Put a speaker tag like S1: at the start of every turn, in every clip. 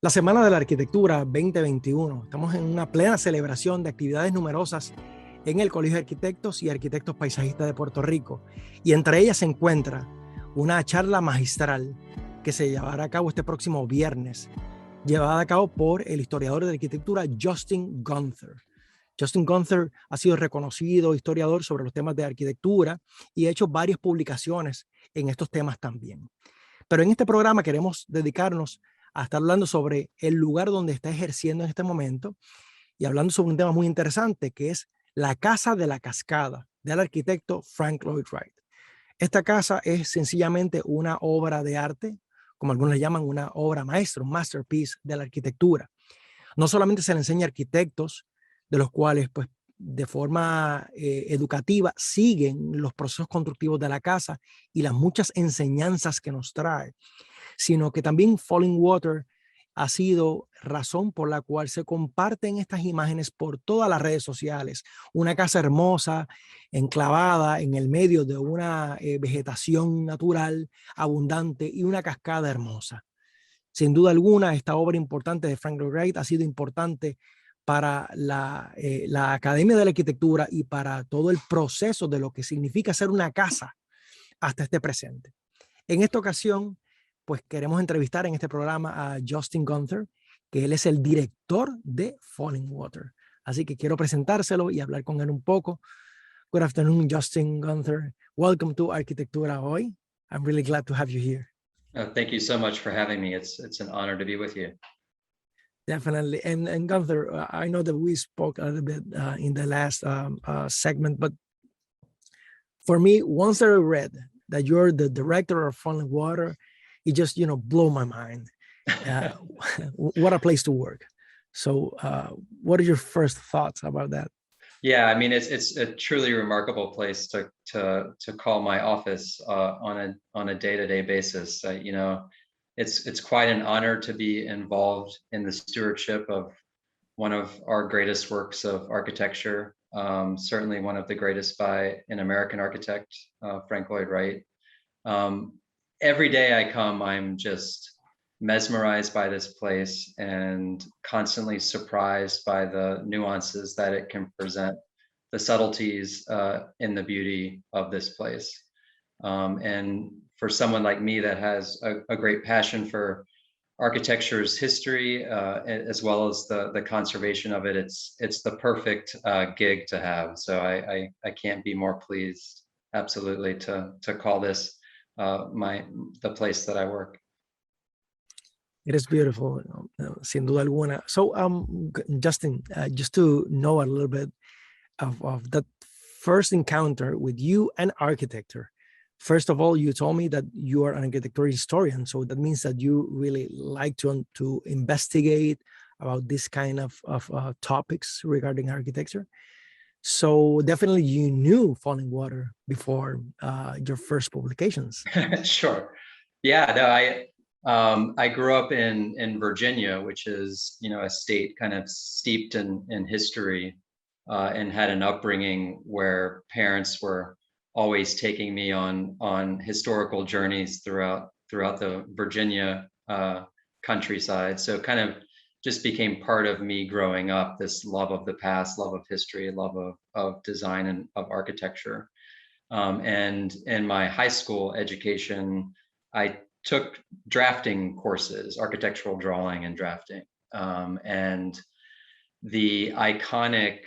S1: La Semana de la Arquitectura 2021. Estamos en una plena celebración de actividades numerosas en el Colegio de Arquitectos y Arquitectos Paisajistas de Puerto Rico. Y entre ellas se encuentra una charla magistral que se llevará a cabo este próximo viernes, llevada a cabo por el historiador de arquitectura Justin Gunther. Justin Gunther ha sido reconocido historiador sobre los temas de arquitectura y ha hecho varias publicaciones en estos temas también. Pero en este programa queremos dedicarnos a estar hablando sobre el lugar donde está ejerciendo en este momento y hablando sobre un tema muy interesante que es la Casa de la Cascada del arquitecto Lloyd Wright. Esta casa es sencillamente una obra de arte, como algunos le llaman una obra maestra, un masterpiece de la arquitectura. No solamente se le enseña a arquitectos, de los cuales pues de forma educativa siguen los procesos constructivos de la casa y las muchas enseñanzas que nos trae, sino que también Fallingwater ha sido razón por la cual se comparten estas imágenes por todas las redes sociales. Una casa hermosa, enclavada en el medio de una vegetación natural abundante y una cascada hermosa. Sin duda alguna, esta obra importante de Lloyd Wright ha sido importante para la Academia de la Arquitectura y para todo el proceso de lo que significa ser una casa hasta este presente. En esta ocasión, pues queremos entrevistar en este programa a Justin Gunther, que él es el director de Fallingwater. Así que quiero presentárselo y hablar con él un poco. Good afternoon, Justin Gunther. Welcome to Arquitectura Hoy. I'm really glad to have you here.
S2: Thank you so much for having me. It's an honor to be with you.
S1: Definitely. And Gunther, I know that we spoke a little bit in the last segment, but for me, once I read that you're the director of Fallingwater, it just, blew my mind. What a place to work. So what are your first thoughts about that?
S2: Yeah, I mean, it's a truly remarkable place to call my office on a day-to-day basis. It's quite an honor to be involved in the stewardship of one of our greatest works of architecture, certainly one of the greatest by an American architect, Lloyd Wright. Every day I come, I'm just mesmerized by this place and constantly surprised by the nuances that it can present, the subtleties in the beauty of this place. And for someone like me that has a great passion for architecture's history, as well as the conservation of it, it's the perfect gig to have. So I can't be more pleased, absolutely, to call this the place that I work.
S1: It is beautiful, sin duda alguna. So, Justin, just to know a little bit of that first encounter with you and architecture. First of all, you told me that you are an architecture historian, so that means that you really like to investigate about this kind of topics regarding architecture. So definitely you knew Fallingwater before your first publications.
S2: Sure. Yeah, no, I grew up in Virginia, which is, a state kind of steeped in history, and had an upbringing where parents were always taking me on historical journeys throughout the Virginia countryside. So kind of just became part of me growing up, this love of the past, love of history, love of design and of architecture. And in my high school education, I took drafting courses, architectural drawing and drafting. And the iconic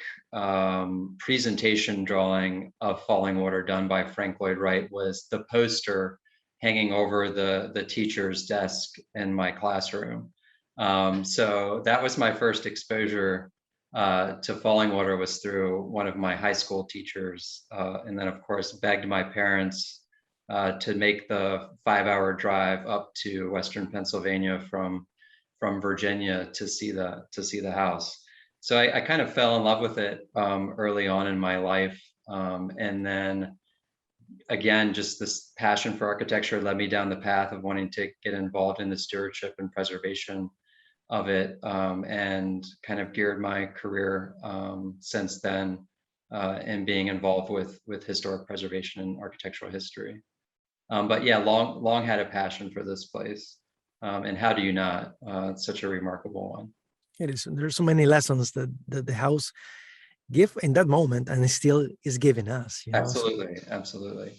S2: presentation drawing of Fallingwater done by Lloyd Wright was the poster hanging over the teacher's desk in my classroom. So that was my first exposure to Fallingwater, was through one of my high school teachers. And then of course begged my parents to make the 5-hour drive up to Western Pennsylvania from Virginia to see the house. So I kind of fell in love with it early on in my life. And then again, just this passion for architecture led me down the path of wanting to get involved in the stewardship and preservation of it, and kind of geared my career since then in being involved with historic preservation and architectural history. But yeah, long had a passion for this place. And how do you not? It's such a remarkable one.
S1: It is. There's so many lessons that the house give in that moment, and it still is giving us.
S2: Absolutely, absolutely.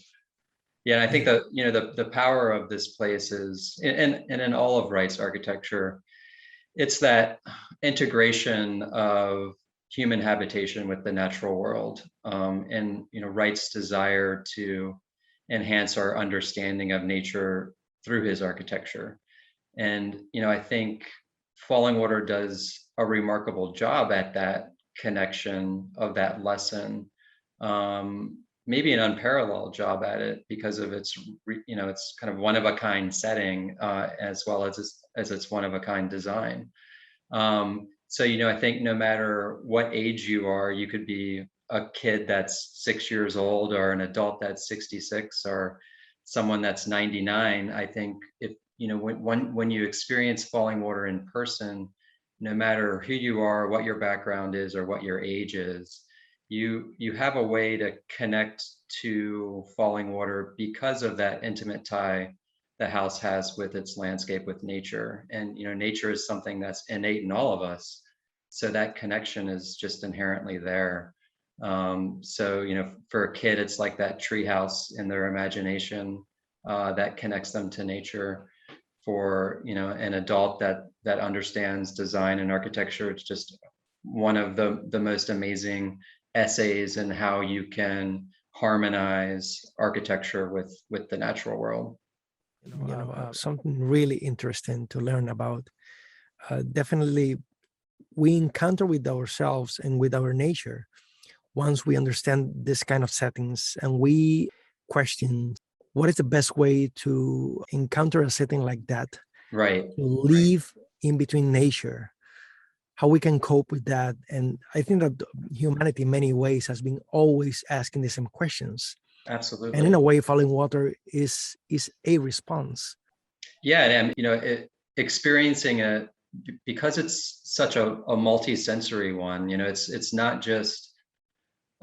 S2: Yeah, and I think that the power of this place is, and in all of Wright's architecture, it's that integration of human habitation with the natural world, and Wright's desire to enhance our understanding of nature through his architecture. And I think Fallingwater does a remarkable job at that connection of that lesson. Maybe an unparalleled job at it because of its it's kind of one of a kind setting, as well as its one of a kind design. So I think no matter what age you are, you could be a kid that's 6 years old or an adult that's 66 or someone that's 99. I think if when you experience Fallingwater in person, no matter who you are, what your background is, or what your age is, you have a way to connect to Fallingwater because of that intimate tie the house has with its landscape, with nature. And nature is something that's innate in all of us, so that connection is just inherently there. So for a kid, it's like that treehouse in their imagination that connects them to nature. For an adult that understands design and architecture, it's just one of the most amazing essays in how you can harmonize architecture with the natural world.
S1: Something really interesting to learn about. Definitely, we encounter with ourselves and with our nature once we understand this kind of settings, and we question what is the best way to encounter a setting like that,
S2: right?
S1: To live in between nature, how we can cope with that. And I think that humanity in many ways has been always asking the same questions.
S2: Absolutely.
S1: And in a way, Fallingwater is a response.
S2: Yeah, and experiencing it, because it's such a multi-sensory one, it's not just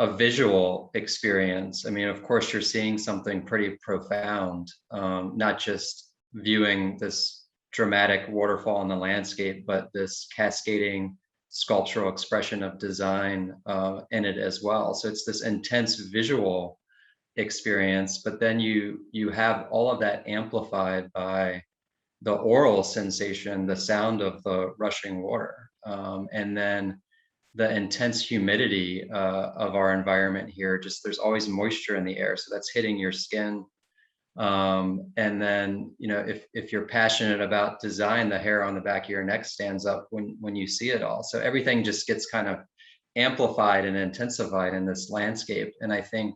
S2: a visual experience. I mean, of course, you're seeing something pretty profound, not just viewing this dramatic waterfall in the landscape, but this cascading sculptural expression of design in it as well. So it's this intense visual experience, but then you have all of that amplified by the oral sensation, the sound of the rushing water, and then the intense humidity of our environment here. Just there's always moisture in the air, so that's hitting your skin. And then if you're passionate about design, the hair on the back of your neck stands up when you see it all. So everything just gets kind of amplified and intensified in this landscape. And I think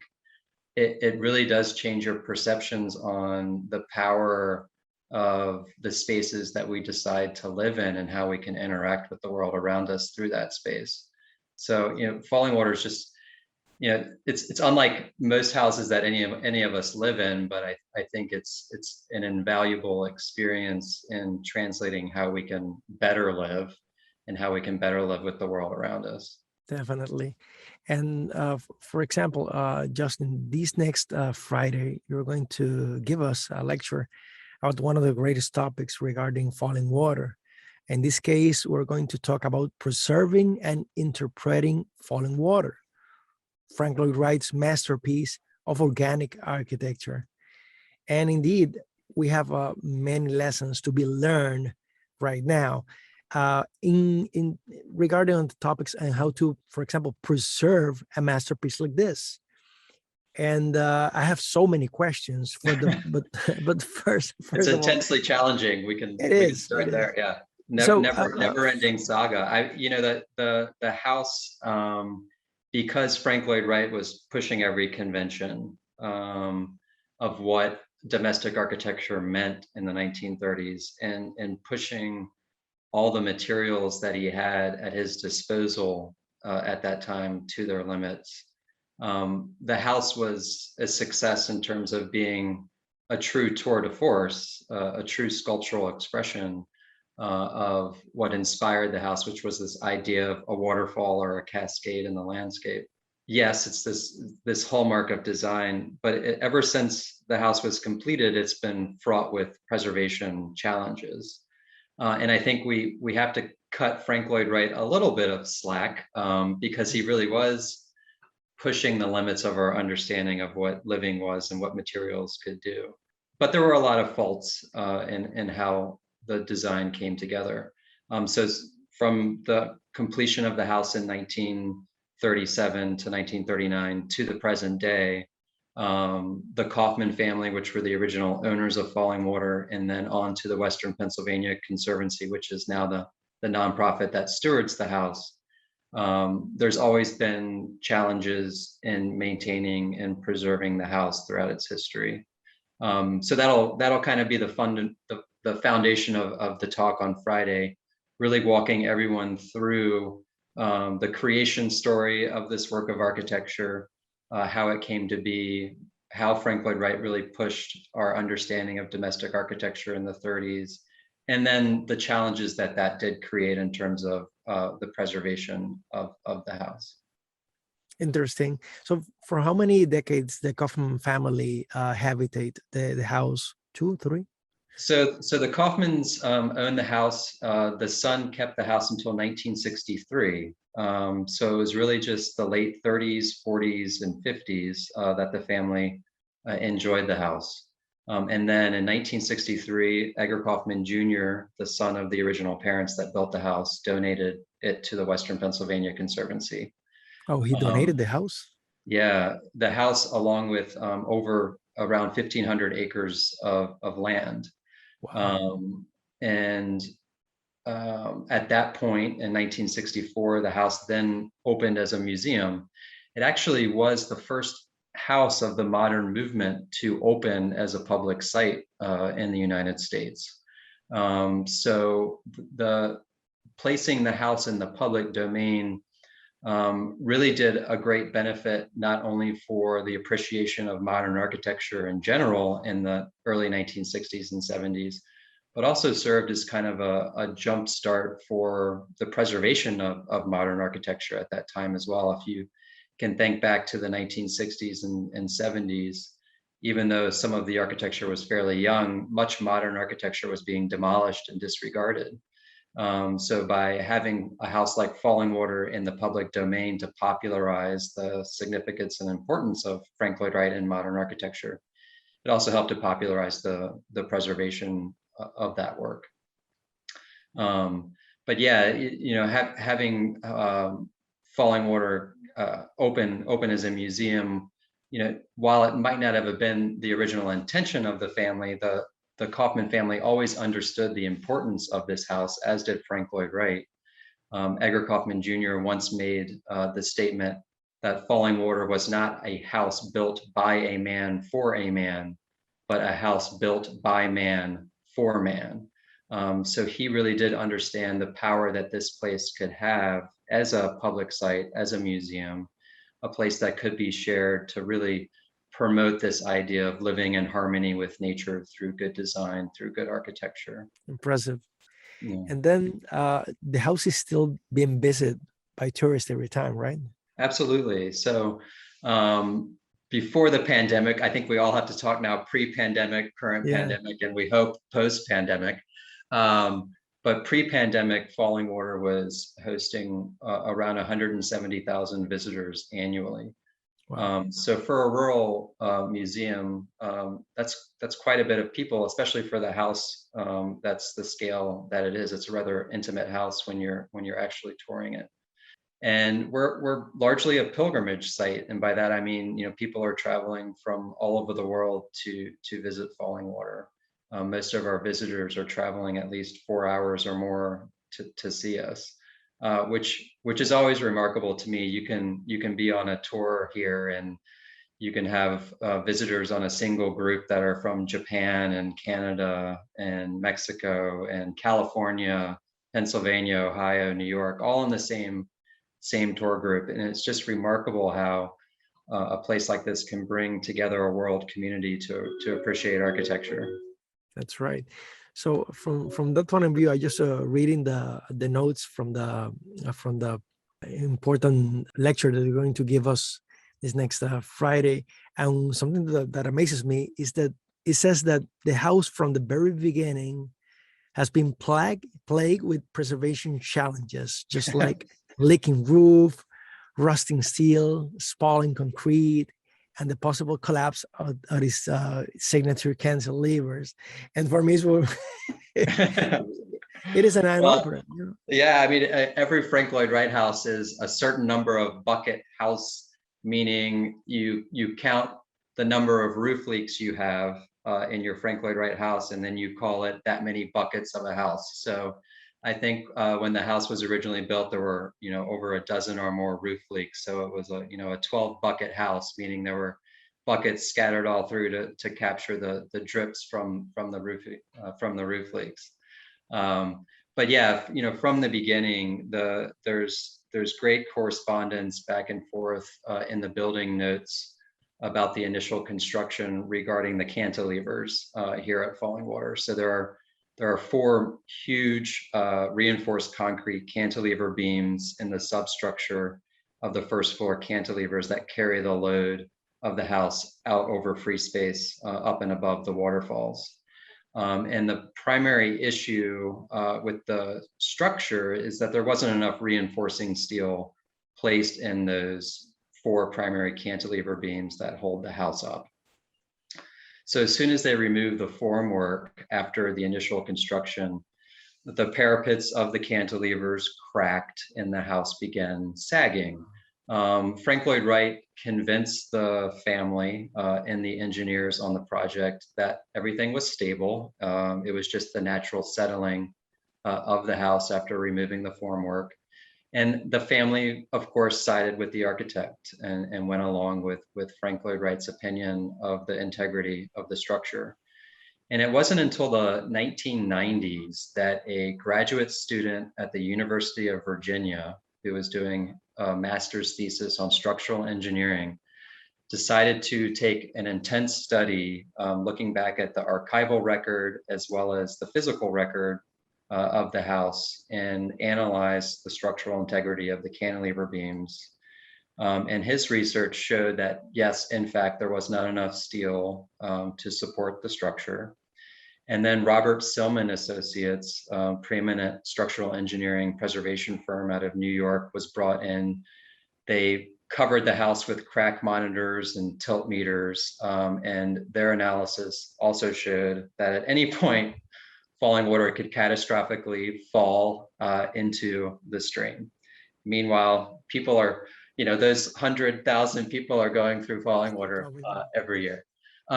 S2: it really does change your perceptions on the power of the spaces that we decide to live in and how we can interact with the world around us through that space. So Fallingwater is just it's unlike most houses that any of us live in, but I think it's an invaluable experience in translating how we can better live and how we can better live with the world around us.
S1: Definitely. And for example, Justin, this next Friday, you're going to give us a lecture about one of the greatest topics regarding Fallingwater. In this case, we're going to talk about preserving and interpreting Fallingwater, Frank Lloyd Wright's masterpiece of organic architecture. And indeed, we have many lessons to be learned right now in regarding on the topics and how to, for example, preserve a masterpiece like this. And I have so many questions for them, but first
S2: it's
S1: of
S2: intensely challenging. We can start there. Yeah, never ending saga. The house, because Frank Lloyd Wright was pushing every convention of what domestic architecture meant in the 1930s, and pushing all the materials that he had at his disposal at that time to their limits. The house was a success in terms of being a true tour de force, a true sculptural expression of what inspired the house, which was this idea of a waterfall or a cascade in the landscape. yes, it's this hallmark of design, but ever since the house was completed, it's been fraught with preservation challenges. And I think we have to cut Frank Lloyd Wright a little bit of slack, because he really was pushing the limits of our understanding of what living was and what materials could do. But there were a lot of faults in how the design came together. So from the completion of the house in 1937 to 1939 to the present day, the Kaufman family, which were the original owners of Fallingwater, and then on to the Western Pennsylvania Conservancy, which is now the nonprofit that stewards the house. There's always been challenges in maintaining and preserving the house throughout its history. So that'll kind of be the foundation of the talk on Friday, really walking everyone through the creation story of this work of architecture, how it came to be, how Frank Lloyd Wright really pushed our understanding of domestic architecture in the 30s, and then the challenges that did create in terms of the preservation of the house.
S1: Interesting. So for how many decades the Kaufman family habitate the house? 2, 3?
S2: So the Kaufmans owned the house. The son kept the house until 1963. So it was really just the late 30s, 40s, and 50s that the family enjoyed the house. And then in 1963, Edgar Kaufman Jr., the son of the original parents that built the house, donated it to the Western Pennsylvania Conservancy.
S1: Oh, he donated the house?
S2: Yeah, the house along with over around 1,500 acres of land.
S1: Wow.
S2: And at that point in 1964, the house then opened as a museum. It actually was the first house of the modern movement to open as a public site in the United States. So the placing the house in the public domain really did a great benefit, not only for the appreciation of modern architecture in general in the early 1960s and 70s, but also served as kind of a jump start for the preservation of modern architecture at that time as well. If you can think back to the 1960s and 70s, even though some of the architecture was fairly young, much modern architecture was being demolished and disregarded. So by having a house like Fallingwater in the public domain to popularize the significance and importance of Frank Lloyd Wright in modern architecture, it also helped to popularize the preservation of that work. But yeah, having Fallingwater open as a museum, while it might not have been the original intention of the family, the Kaufman family always understood the importance of this house, as did Frank Lloyd Wright. Edgar Kaufman Jr. once made the statement that Fallingwater was not a house built by a man for a man, but a house built by man for man. So he really did understand the power that this place could have as a public site, as a museum, a place that could be shared to really promote this idea of living in harmony with nature through good design, through good architecture.
S1: Impressive.
S2: Yeah.
S1: And then the house is still being visited by tourists every time, right?
S2: Absolutely. So before the pandemic, I think we all have to talk now pre-pandemic, current pandemic, and we hope post-pandemic. But pre-pandemic, Fallingwater was hosting around 170,000 visitors annually. Wow. So for a rural museum, that's quite a bit of people, especially for the house. That's the scale that it is. It's a rather intimate house when you're actually touring it. And we're largely a pilgrimage site, and by that I mean people are traveling from all over the world to visit Fallingwater. Most of our visitors are traveling at least 4 hours or more to see us. Which is always remarkable to me. You can be on a tour here and you can have visitors on a single group that are from Japan and Canada and Mexico and California, Pennsylvania, Ohio, New York, all in the same tour group. And it's just remarkable how a place like this can bring together a world community to appreciate architecture.
S1: That's right. So from that point of view, I just reading the notes from the important lecture that you're going to give us this next Friday. And something that amazes me is that it says that the house from the very beginning has been plagued with preservation challenges, just like leaking roof, rusting steel, spalling concrete, and the possible collapse of its signature cantilevers. And for me, it is an eye-opener. You know?
S2: Yeah, I mean, every Frank Lloyd Wright house is a certain number of bucket house, meaning you count the number of roof leaks you have in your Frank Lloyd Wright house, and then you call it that many buckets of a house. So I think when the house was originally built, there were, over a dozen or more roof leaks. So it was a 12 bucket house, meaning there were buckets scattered all through to capture the drips from the roof leaks. But yeah, from the beginning, there's great correspondence back and forth in the building notes about the initial construction regarding the cantilevers here at Fallingwater. So there are 4 huge reinforced concrete cantilever beams in the substructure of the first floor cantilevers that carry the load of the house out over free space up and above the waterfalls. And the primary issue with the structure is that there wasn't enough reinforcing steel placed in those 4 primary cantilever beams that hold the house up. So as soon as they removed the formwork after the initial construction, the parapets of the cantilevers cracked and the house began sagging. Frank Lloyd Wright convinced the family and the engineers on the project that everything was stable. It was just the natural settling of the house after removing the formwork. And the family, of course, sided with the architect and went along with Frank Lloyd Wright's opinion of the integrity of the structure. And it wasn't until the 1990s that a graduate student at the University of Virginia, who was doing a master's thesis on structural engineering, decided to take an intense study looking back at the archival record as well as the physical record of the house and analyze the structural integrity of the cantilever beams. And his research showed that, yes, in fact, there was not enough steel to support the structure. And then Robert Silman Associates, preeminent structural engineering preservation firm out of New York, was brought in. They covered the house with crack monitors and tilt meters, and their analysis also showed that at any point, falling water could catastrophically fall into the stream. Meanwhile, people are, those 100,000 people are going through falling water every year.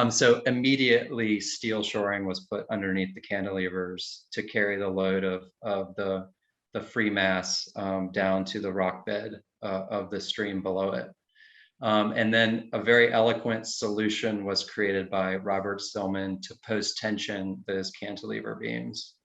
S2: So immediately steel shoring was put underneath the cantilevers to carry the load of the free mass down to the rock bed of the stream below it. And then a very eloquent solution was created by Robert Silman to post-tension those cantilever beams.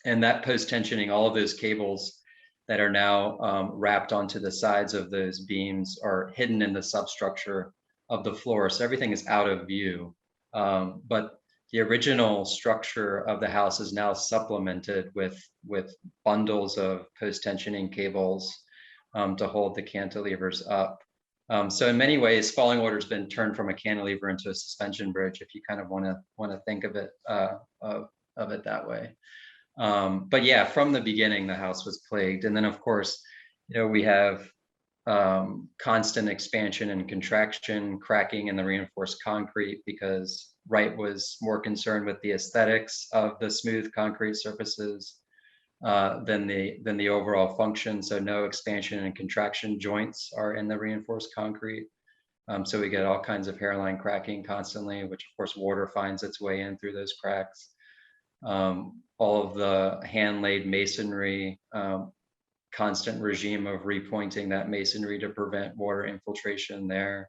S2: And that post-tensioning, all of those cables that are now wrapped onto the sides of those beams are hidden in the substructure of the floor. So everything is out of view. But the original structure of the house is now supplemented with bundles of post-tensioning cables to hold the cantilevers up. So in many ways, falling water has been turned from a cantilever into a suspension bridge, if you kind of want to think of it that way. But yeah, from the beginning, the house was plagued. And then, of course, we have constant expansion and contraction, cracking in the reinforced concrete, because Wright was more concerned with the aesthetics of the smooth concrete surfaces than the overall function. So no expansion and contraction joints are in the reinforced concrete. So we get all kinds of hairline cracking constantly, which of course water finds its way in through those cracks. All of the hand-laid masonry, constant regime of repointing that masonry to prevent water infiltration there.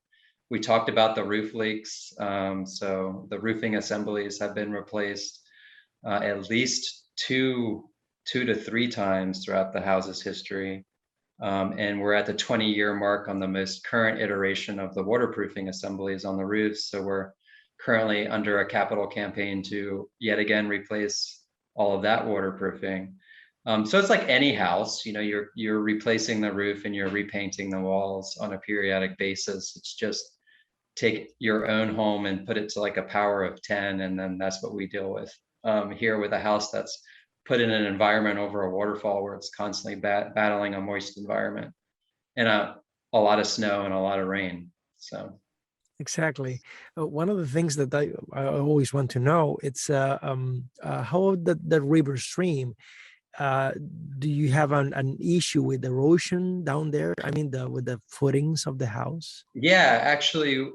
S2: We talked about the roof leaks. So the roofing assemblies have been replaced at least two to three times throughout the house's history. And we're at the 20-year mark on the most current iteration of the waterproofing assemblies on the roofs. So we're currently under a capital campaign to yet again replace all of that waterproofing. So it's like any house, you know, you're replacing the roof and you're repainting the walls on a periodic basis. It's just take your own home and put it to like a power of 10, and then that's what we deal with here with a house that's put in an environment over a waterfall where it's constantly battling a moist environment and a lot of snow and a lot of rain. So
S1: Exactly. One of the things that I always want to know, it's how the river stream, uh, do you have an issue with erosion down there? I mean, with the footings of the house?
S2: yeah, actually,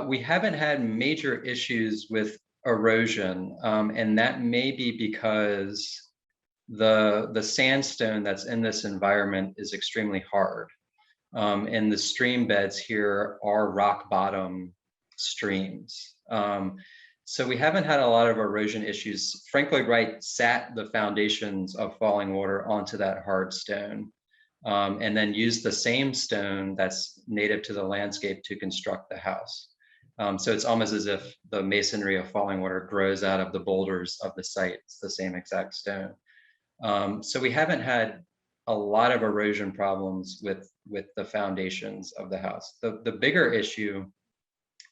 S2: we haven't had major issues with erosion, and that may be because the sandstone that's in this environment is extremely hard. And the stream beds here are rock bottom streams. So we haven't had a lot of erosion issues. Frankly, Wright sat the foundations of Fallingwater onto that hard stone, and then used the same stone that's native to the landscape to construct the house. So it's almost as if the masonry of Fallingwater grows out of the boulders of the site. It's the same exact stone. So we haven't had a lot of erosion problems with the foundations of the house. The bigger issue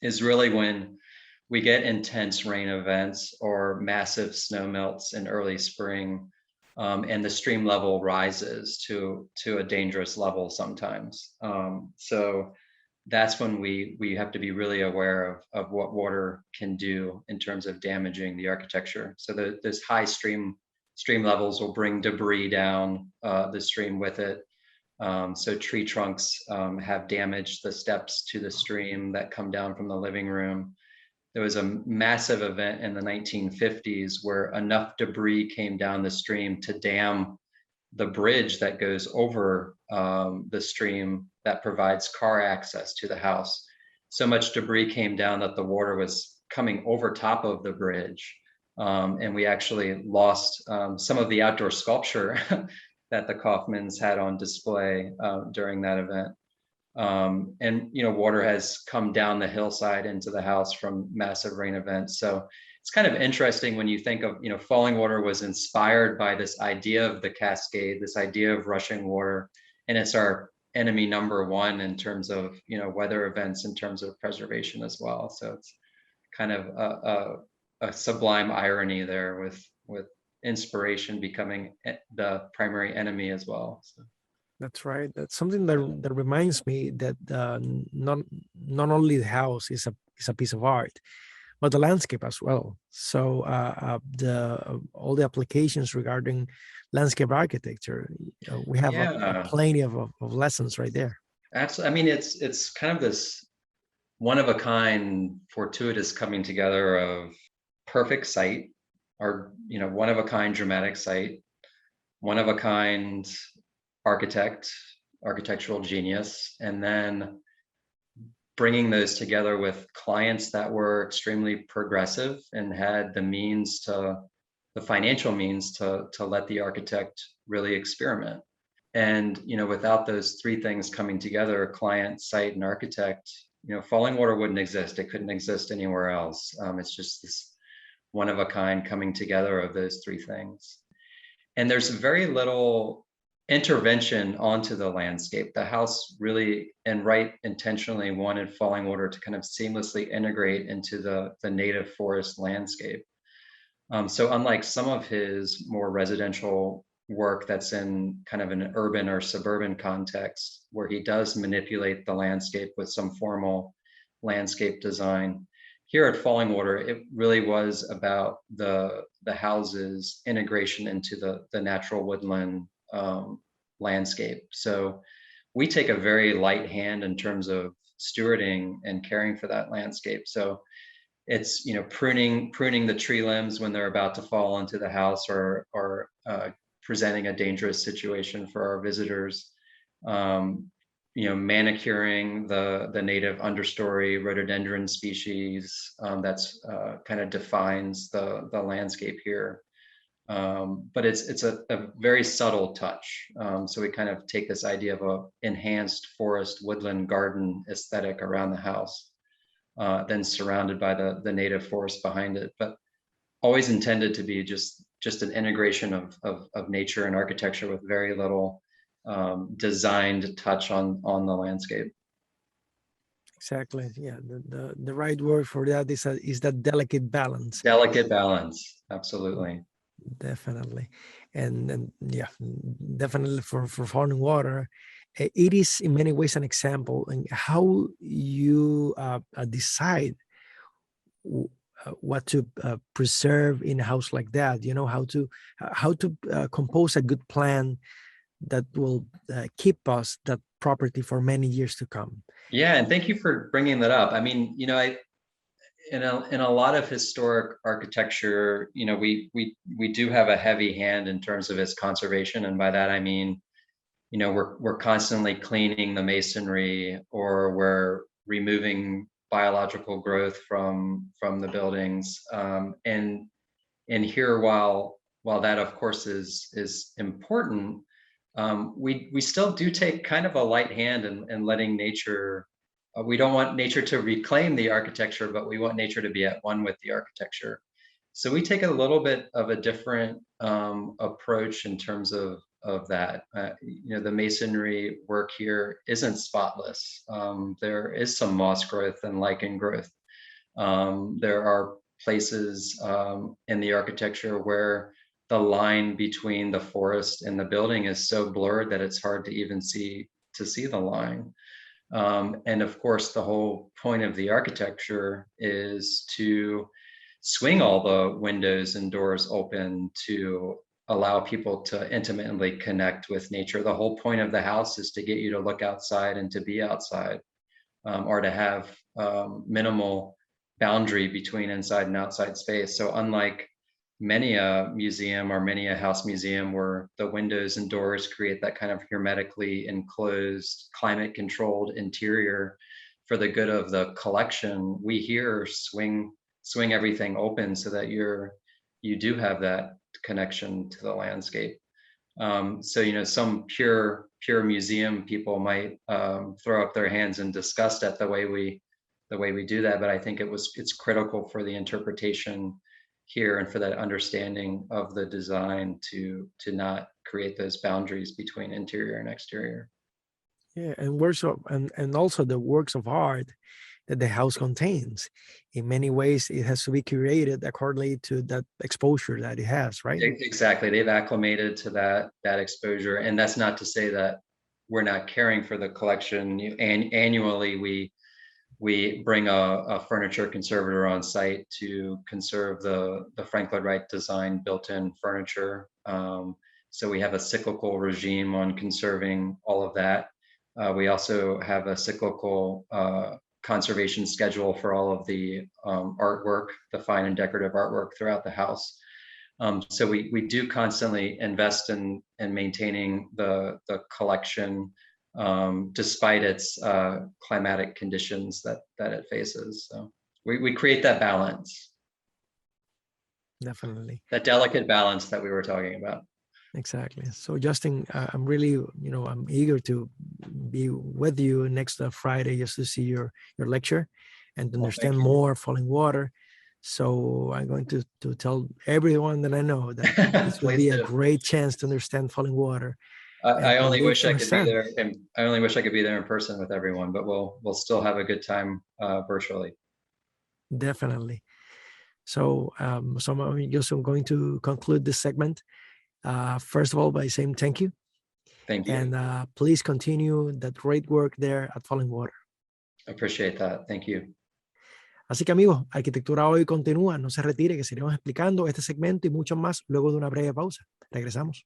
S2: is really when we get intense rain events or massive snow melts in early spring, and the stream level rises to a dangerous level sometimes. So that's when we have to be really aware of what water can do in terms of damaging the architecture. So this high stream levels will bring debris down the stream with it. So tree trunks have damaged the steps to the stream that come down from the living room. There was a massive event in the 1950s where enough debris came down the stream to dam the bridge that goes over the stream that provides car access to the house. So much debris came down that the water was coming over top of the bridge. And we actually lost some of the outdoor sculpture that the Kaufmans had on display during that event. And you know, water has come down the hillside into the house from massive rain events. So it's kind of interesting when you think of, you know, Fallingwater was inspired by this idea of the cascade, this idea of rushing water, and it's our enemy number one in terms of, you know, weather events, in terms of preservation as well. So it's kind of a sublime irony there with inspiration becoming the primary enemy as well. So.
S1: That's right. That's something that reminds me that not only the house is a piece of art, but the landscape as well. So the all the applications regarding landscape architecture, we have plenty of lessons right there.
S2: Absolutely. I mean, it's kind of this one of a kind, fortuitous coming together of perfect site, or, you know, one of a kind dramatic site, one of a kind architectural genius, and then bringing those together with clients that were extremely progressive and had the financial means to let the architect really experiment. And, you know, without those three things coming together, client, site, and architect, you know, Fallingwater wouldn't exist. It couldn't exist anywhere else. It's just this one of a kind coming together of those three things. And there's very little intervention onto the landscape. The house really, and Wright intentionally wanted Fallingwater to kind of seamlessly integrate into the native forest landscape. So unlike some of his more residential work that's in kind of an urban or suburban context, where he does manipulate the landscape with some formal landscape design, here at Fallingwater, it really was about the house's integration into the natural woodland landscape. So we take a very light hand in terms of stewarding and caring for that landscape. So it's, you know, pruning the tree limbs when they're about to fall into the house, or presenting a dangerous situation for our visitors. You know, manicuring the native understory rhododendron species that's kind of defines the landscape here. But it's a very subtle touch. So we kind of take this idea of a enhanced forest woodland garden aesthetic around the house, then surrounded by the native forest behind it, but always intended to be just just an integration of nature and architecture with very little designed touch on the landscape.
S1: Exactly. Yeah. The right word for that is that delicate balance.
S2: Delicate balance. Absolutely.
S1: Definitely. And yeah, definitely for Fallingwater, it is in many ways an example in how you decide what to preserve in a house like that. You know, how to compose a good plan that will keep us that property for many years to come.
S2: Yeah, and thank you for bringing that up. I mean, you know, in a lot of historic architecture, you know, we do have a heavy hand in terms of its conservation, and by that I mean, you know, we're constantly cleaning the masonry, or we're removing biological growth from the buildings, and here, while that of course is important, we still do take kind of a light hand in letting nature. We don't want nature to reclaim the architecture, but we want nature to be at one with the architecture. So we take a little bit of a different approach in terms of that. You know, the masonry work here isn't spotless. There is some moss growth and lichen growth. There are places in the architecture where the line between the forest and the building is so blurred that it's hard to even see the line. And of course, the whole point of the architecture is to swing all the windows and doors open to allow people to intimately connect with nature. The whole point of the house is to get you to look outside and to be outside, or to have minimal boundary between inside and outside space. So unlike many a museum or many a house museum where the windows and doors create that kind of hermetically enclosed, climate controlled interior for the good of the collection, we here swing everything open so that you do have that connection to the landscape. So, you know, some pure museum people might throw up their hands in disgust at the way we do that, but I think it's critical for the interpretation here and for that understanding of the design to not create those boundaries between interior and exterior.
S1: Yeah, and also the works of art that the house contains. In many ways, it has to be curated accordingly to that exposure that it has, right?
S2: Exactly. They've acclimated to that exposure, and that's not to say that we're not caring for the collection. And annually, we bring a furniture conservator on site to conserve the Frank Lloyd Wright design built-in furniture. So we have a cyclical regime on conserving all of that. We also have a cyclical conservation schedule for all of the artwork, the fine and decorative artwork throughout the house. So we do constantly invest in maintaining the collection, despite its climatic conditions that it faces. So we create that balance.
S1: Definitely.
S2: That delicate balance that we were talking about.
S1: Exactly. So Justin, I'm really, I'm eager to be with you next Friday just to see your lecture and to understand more Fallingwater. So I'm going to tell everyone that I know that this would be a great chance to understand Fallingwater.
S2: I only wish I could be there. And I only wish I could be there in person with everyone, but we'll still have a good time virtually.
S1: Definitely. So, I'm just going to conclude this segment. First of all, by saying thank you.
S2: Thank you.
S1: And please continue that great work there at Fallingwater.
S2: I appreciate that. Thank you.
S1: Así que amigos, Arquitectura Hoy continúa. No se retire, que seguiremos explicando este segmento y mucho más luego de una breve pausa. Regresamos.